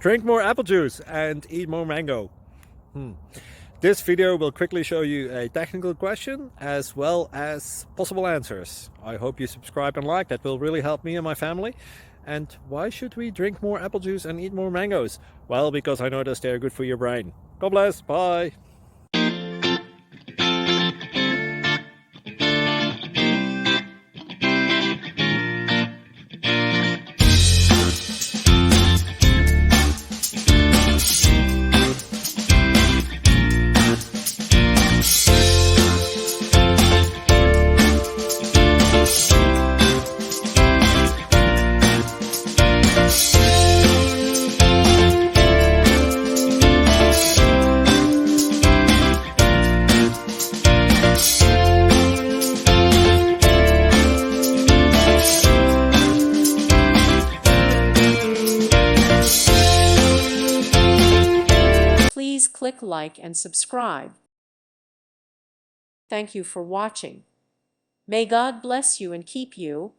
Drink more apple juice and eat more mango. This video will quickly show you a technical question as well as possible answers. I hope you subscribe and like, that will really help me and my family. And why should we drink more apple juice and eat more mangoes? Well, because I noticed they're good for your brain. God bless, bye! Please click like and subscribe. Thank you for watching. May God bless you and keep you.